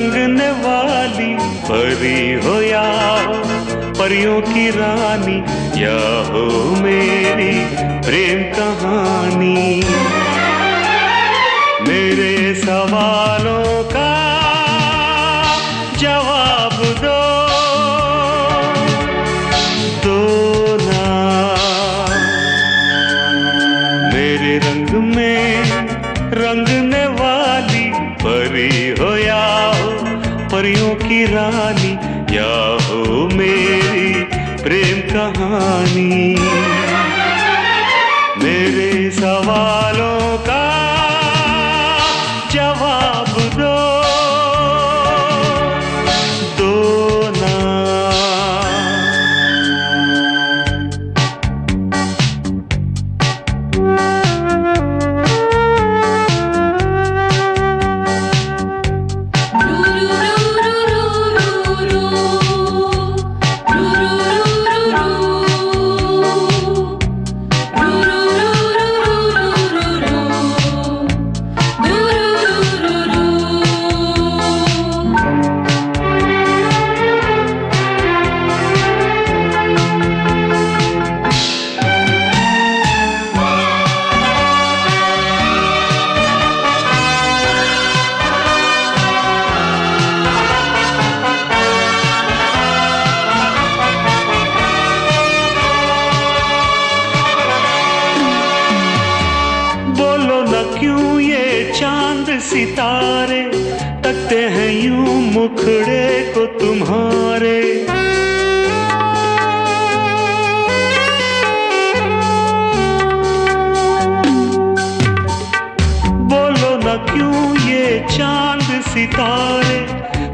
रंगने वाली परी हो या हो परियों की रानी, या हो मेरी प्रेम कहानी। मेरे सवालों का जवाब दो, दो ना। मेरे रंग में रंगने वाली परी हो या हो परियों की रानी, या हो मेरी प्रेम कहानी। मेरे सवालों का जवाब दो, दो ना। क्यों ये चांद सितारे तकते हैं यूं मुखड़े को तुम्हारे। बोलो ना क्यों ये चांद सितारे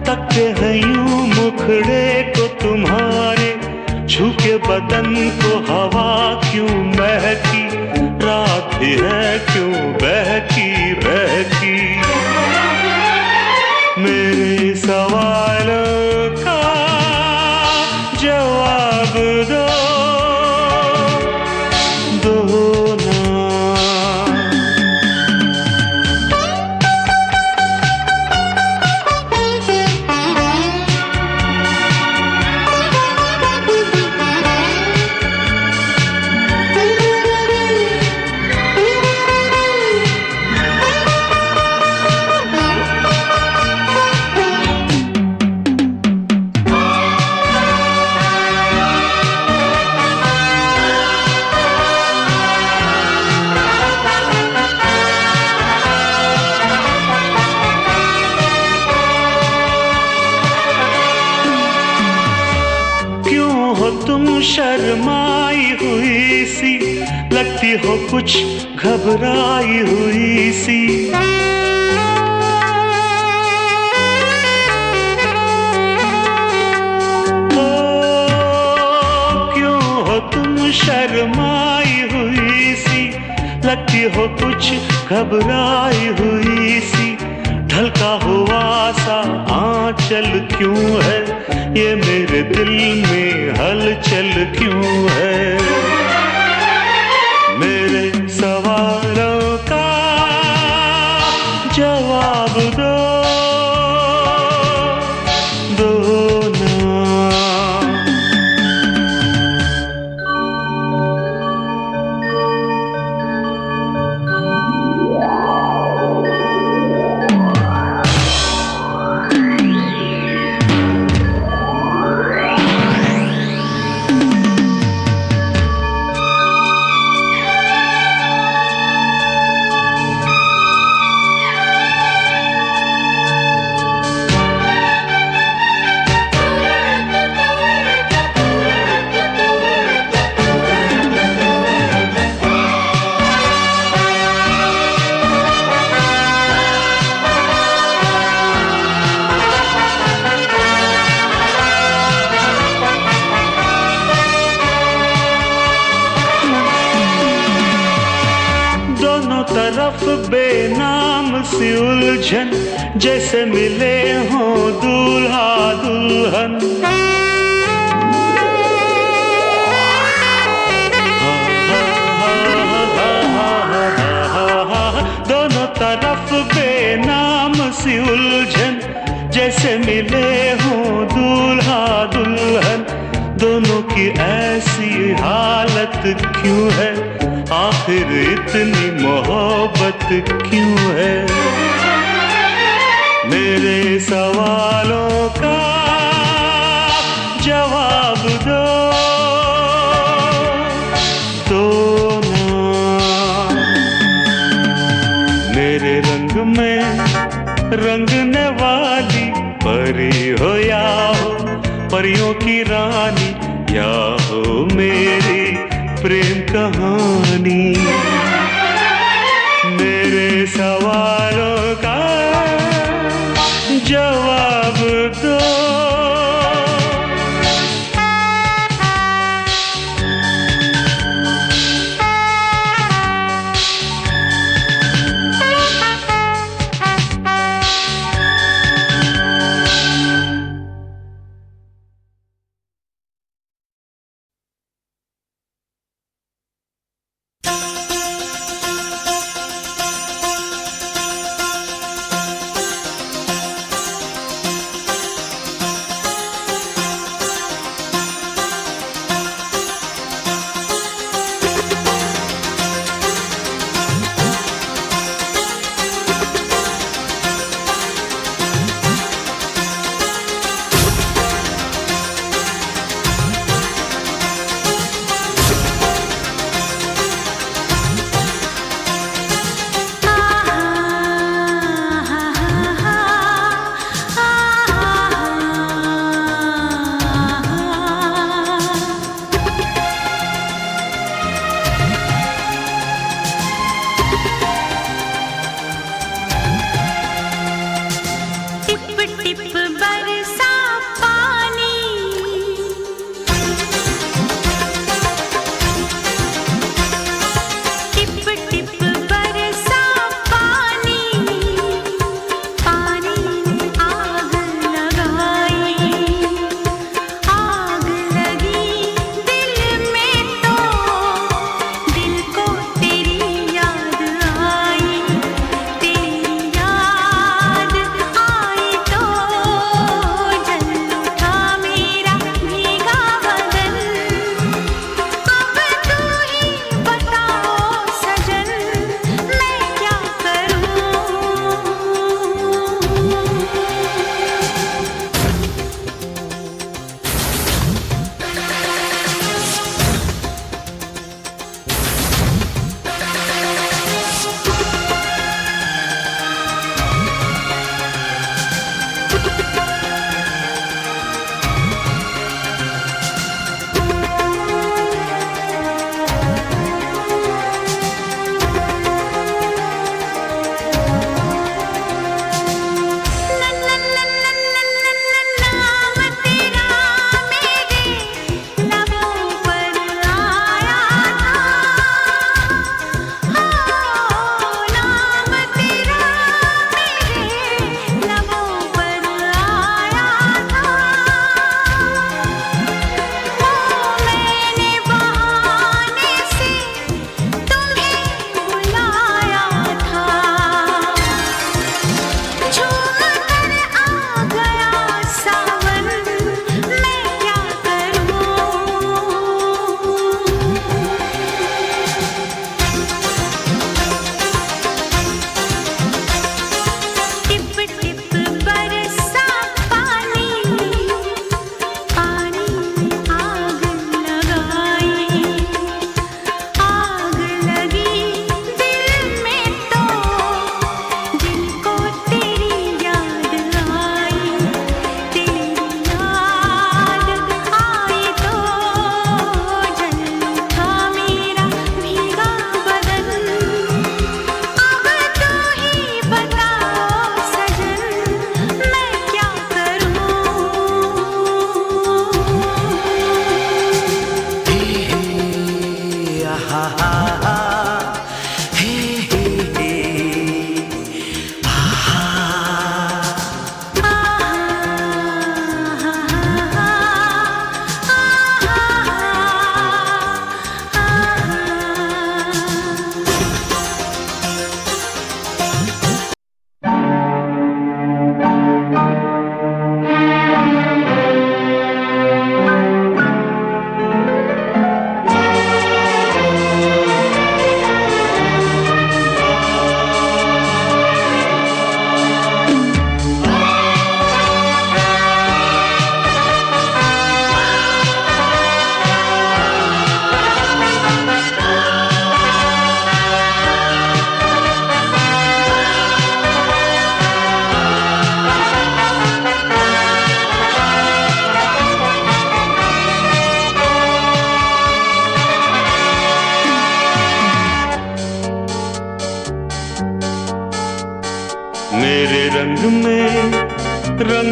तकते हैं यूं मुखड़े को तुम्हारे। झुके बदन को हवा क्यों महकी, रात भी है क्यों बहकी बहकी। मेरे सवालों का जवाब दो, दो ना। हो तुम शर्माई हुई सी, लगती हो कुछ घबराई हुई सी। ओ क्यों हो तुम शर्माई हुई सी, लगती हो कुछ घबराई हुई सी। ढलका हुआ सा आंचल क्यों है, ये मेरे दिल में हलचल क्यों है। मेरे सवालों का जवाब दो, दो ना। तरफ बेनाम सी उलझन, जैसे मिले हों दूल्हा दुल्हन। दोनों तरफ बेनाम सी उलझन, जैसे मिले हों दूल्हा दुल्हन, दोनों की ऐसी हालत क्यों है, आखिर इतनी मोहब्बत क्यों है। मेरे सवालों का जवाब दो ना। मेरे रंग में रंगने वाली परी हो या हो परियों की रानी, या हो मेरी प्रेम कहानी। मेरे सवालों का जवाब दो।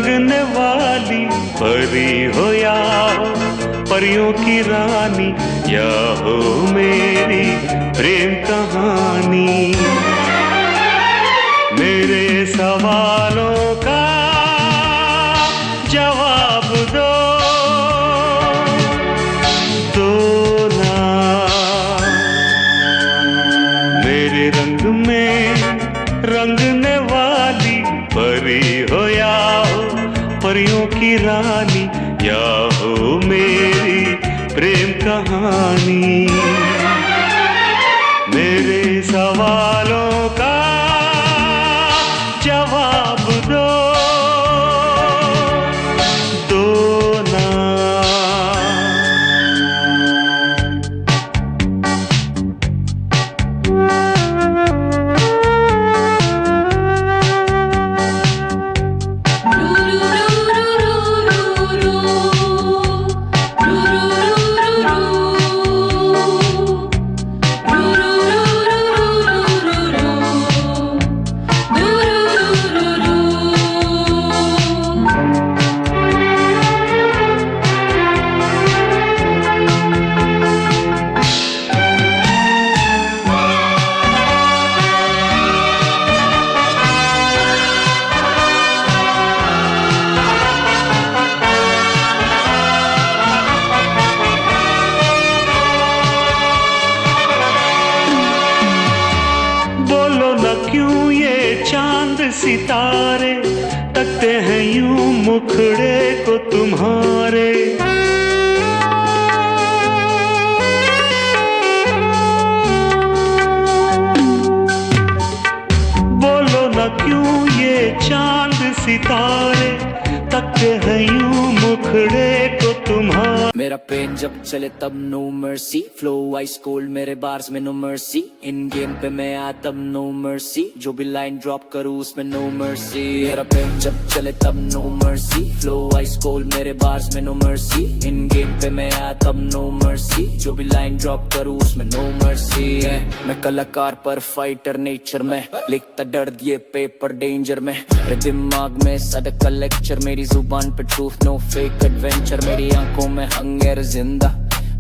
रंगने वाली परी हो या हो परियों की रानी, या हो मेरी प्रेम कहानी। मेरे सवालों का जवाब दो, दो ना। मेरे रंग में रंगने वाली परी हो या हो परियों की रानी, या हो मेरी प्रेम कहानी। मेरे सवालों का जवाब दो, दो ना। क्यों ये चांद सितारे तकते हैं यूं मुखड़े को तुम्हारे। बोलो ना क्यों ये चांद सितारे तकते हैं यूं मुखड़े को तुम्हारे। मेरा पेन जब चले तब no mercy, flow ice cold मेरे बार्स में नो मर्सी। इन गेम पे मैं आ तब नो मर्सी, जो भी लाइन ड्रॉप करूँ उसमें नो मर्सी। मेरा पेन जब चले तब no mercy, flow ice cold मेरे बार्स में नो मर्सी। इन गेम पे मैं आ तब नो मर्सी, जो भी लाइन ड्रॉप करूँ उसमें नो मर्सी। मैं कलाकार पर फाइटर नेचर में, लिखता दर्द ये पेपर डेंजर में। मेरे दिमाग में सड़क का लेक्चर, मेरी जुबान पे ट्रूथ नो फेक एडवेंचर। मेरी आंखों में हंगर जिंदा,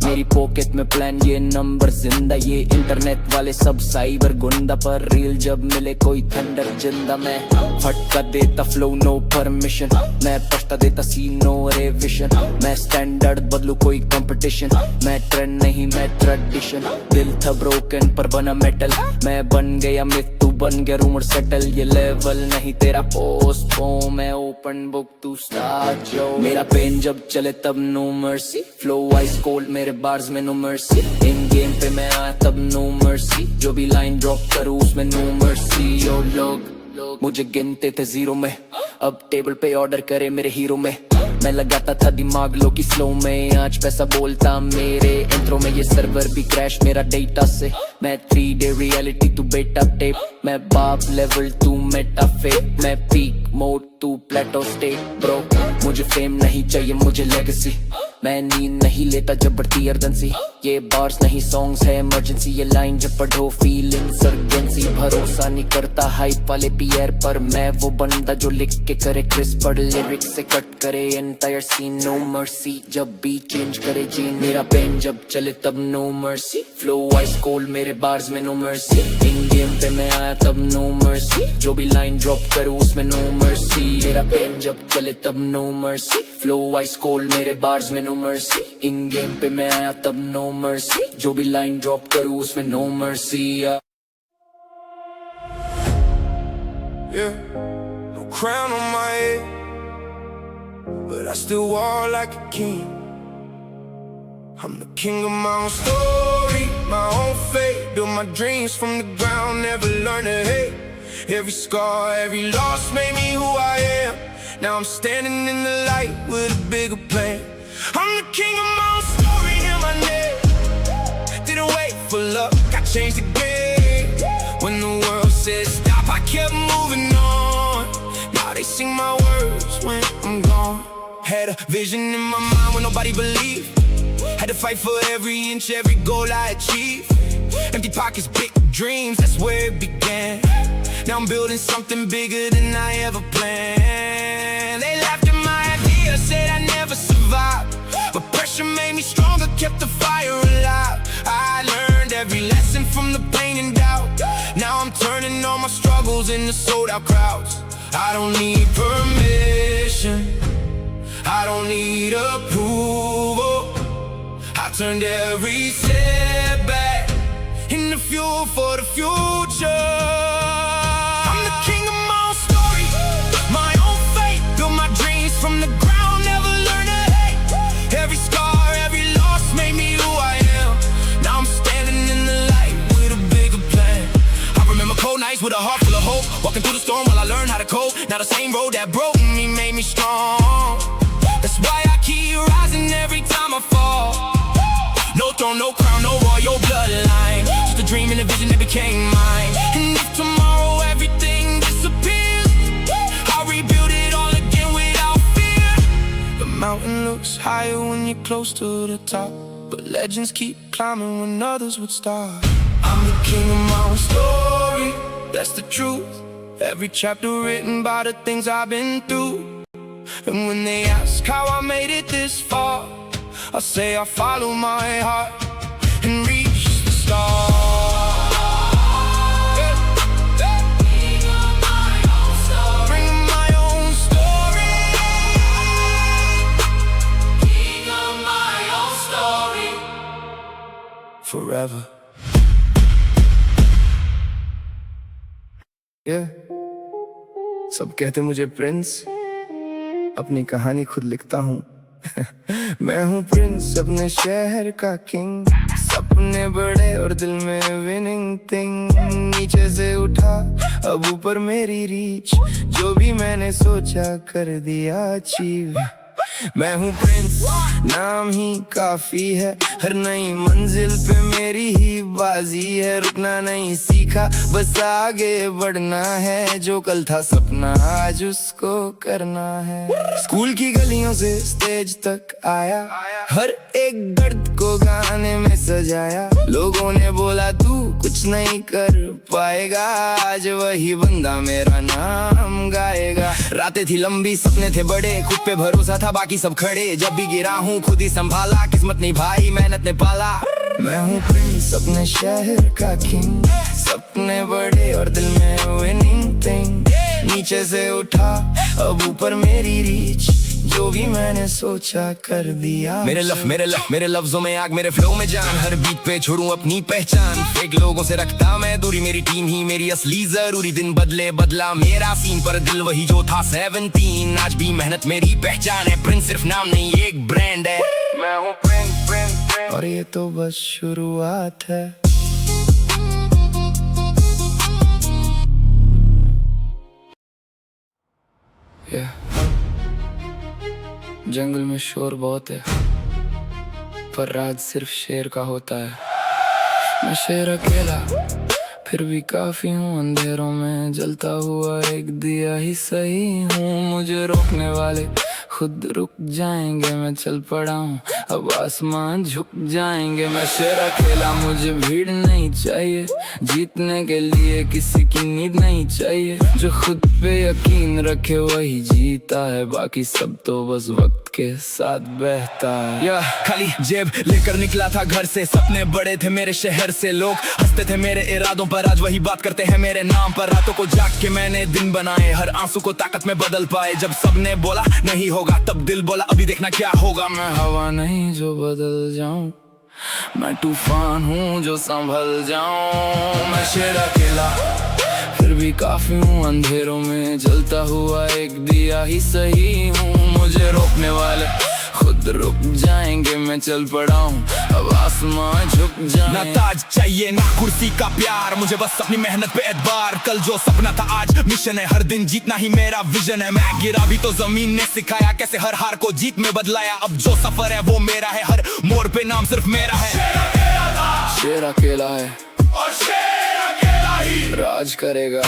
मेरी पॉकेट में प्लान ये नंबर जिंदा। ये इंटरनेट वाले सब साइबर गुंडा, पर रील जब मिले कोई थंडर जिंदा। मैं फटका देता फ्लो नो परमिशन, मैं पछता देता सीन नो रिविजन। मैं स्टैंडर्ड बदलू कोई कंपटीशन, मैं ट्रेंड नहीं मैं ट्रेडिशन। दिल था ब्रोकन पर बना मेटल, मैं बन गया मिथ तू बन गया रूमर सेटल। ये लेवल नहीं तेरा पोस्ट पो, मैं ओपन बुक तू स्टार्ट जो। मेरा पेन जब चले तब no mercy, flow ice cold मेरे बार्स में नो मर्सी। इन गेम पे मैं आया तब नो मर्सी, जो भी लाइन ड्रॉप करूँ उसमें नो मर्सी। जो लोग मुझे गिनते थे जीरो में, अब टेबल पे ऑर्डर करे मेरे हीरो में। मैं लगाता था दिमाग लो की स्लो में, आज पैसा बोलता मेरे इंट्रो में। ये सर्वर भी क्रैश मेरा डेटा से, मैं 3D रियलिटी तू बेटा टेप। मैं बाप लेवल तू मेटा फेक, मैं पीक मोड तू प्लेटो स्टेट। ब्रो मुझे फेम नहीं चाहिए मुझे लेगेसी, मैं नींद नहीं लेता जब बढ़ती अर्जेंसी। ये बार्स नहीं सॉन्ग्स है इमरजेंसी, ये लाइन जब पढ़ो फील इंसर्जेंसी। भरोसा नहीं करता हाइप वाले पीयर पर, मैं वो बंदा जो लिख के करे क्रिस्प पर। लिरिक्स से कट करे एंटायर सीन, नो मर्सी जब भी चेंज करे जीन। मेरा पेन जब चले तब no mercy, flow ice cold मेरे बार्स में नो मर्सी। इन गेम पे मैं आया तब नो मर्सी, जो भी लाइन ड्रॉप करूँ उसमें नो मर्सी। मेरा पेन जब चले तब no mercy, flow ice cold मेरे बार्स में नो मर्सी। इन गेम पे मैं आया तब नो मर्सी, जो भी लाइन ड्रॉप करूँ उसमें no mercy. Yeah, no crown on my head, but I still walk like a king. I'm the king of my own story, my own fate. Built my dreams from the ground, never learned to hate. Every scar, every loss made me who I am. Now I'm standing in the light with a bigger plan. I'm the king of my own story, in my name. Didn't wait for luck, I changed the game. When the world said stop, I kept moving on. Now they sing my words when I'm gone. Had a vision in my mind when nobody believed. Had to fight for every inch, every goal I achieved. Empty pockets, big dreams, that's where it began. Now I'm building something bigger than I ever planned. They laugh shows in the sold out crowds. I don't need permission, I don't need approval. I turned every setback into fuel for the future. I'm the king of my own story, my own fate. Built my dreams from the ground, never learned to hate. Every scar, every loss made me who I am. Now I'm standing in the light with a bigger plan. I remember cold nights with a heart full of hope, walking through the storm while I learned how to cope. Now the same road that broke me made me strong. That's why I keep rising every time I fall. No throne, no crown, no royal bloodline, just a dream and a vision that became mine. And if tomorrow everything disappears, I'll rebuild it all again without fear. The mountain looks higher when you're close to the top, but legends keep climbing when others would stop. I'm the king of my own story, that's the truth. Every chapter written by the things I've been through. And when they ask how I made it this far, I say I follow my heart and reach the stars. King of my own story, bring my own story. King of my own story, forever. सब कहते मुझे Prince, अपनी कहानी खुद लिखता हूँ। मैं हूँ प्रिंस अपने शहर का किंग, सपने बड़े और दिल में विनिंग थिंग। नीचे से उठा अब ऊपर मेरी रीच, जो भी मैंने सोचा कर दिया अचीव। मैं हूँ प्रिंस, नाम ही काफी है, हर नई मंजिल पे मेरी ही बाजी है। रुकना नहीं सीखा, बस आगे बढ़ना है, जो कल था सपना आज उसको करना है। स्कूल की गलियों से स्टेज तक आया, हर एक दर्द को गाने में सजाया। लोगों ने बोला तू कुछ नहीं कर पाएगा, आज वही बंदा मेरा नाम गाएगा। रातें थी लंबी, सपने थे बड़े, खुद पे भरोसा था बाकी सब खड़े। जब भी गिरा हूँ खुद ही संभाला, किस्मत निभाई मेहनत ने पाला। मैं हूँ प्रिंस अपने शहर का किंग, सपने बड़े और दिल में विनिंग थिंग। नीचे से उठा अब ऊपर मेरी रीच, जो भी मैंने सोचा कर दिया। मेरे लफ्जों में आग, मेरे फ्लो में जान, हर बीट पे छोड़ूं अपनी पहचान। फेक लोगों से रखता मैं दूरी, मेरी टीम ही मेरी असली जरूरी। दिन बदले बदला मेरा सीन, पर दिल वही जो था 17। आज भी मेहनत मेरी पहचान है, प्रिंस सिर्फ नाम नहीं एक ब्रांड है। मैं हूँ प्रिंस, और ये तो बस शुरुआत है। जंगल में शोर बहुत है, पर राज सिर्फ शेर का होता है। मैं शेर अकेला फिर भी काफी हूँ, अंधेरों में जलता हुआ एक दिया ही सही हूँ। मुझे रोकने वाले खुद रुक जाएंगे, मैं चल पड़ा हूँ अब आसमान झुक जाएंगे। मैं शेर अकेला, मुझे भीड़ नहीं चाहिए, जीतने के लिए किसी की नीड नहीं चाहिए। जो खुद पे यकीन रखे वही जीता है, बाकी सब तो बस वक्त के साथ बहता है। या खाली जेब लेकर निकला था घर से, सपने बड़े थे मेरे शहर से। लोग हंसते थे मेरे इरादों पर, आज वही बात करते हैं मेरे नाम पर। रातों को जाग के मैंने दिन बनाए, हर आंसू को ताकत में बदल पाए। जब सबने बोला नहीं होगा, तब दिल बोला अभी देखना क्या होगा। मैं हवा नहीं जो बदल जाऊं, मैं तूफान हूँ जो संभल जाऊं। मैं शेर अकेला फिर भी काफी हूँ, अंधेरों में जलता हुआ एक दिया ही सही हूँ। मुझे रोकने वाले खुद रुक जाएंगे, मैं चल पड़ा हूँ अब आसमान झुक जाए। ना ताज चाहिए ना कुर्सी का प्यार, मुझे बस अपनी मेहनत पे एतबार। कल जो सपना था आज मिशन है, हर दिन जीतना ही मेरा विजन है। मैं गिरा भी तो जमीन ने सिखाया, कैसे हर हार को जीत में बदलाया। अब जो सफर है वो मेरा है, हर मोड़ पे नाम सिर्फ मेरा है। शेर अकेला है और शेर अकेला ही राज करेगा।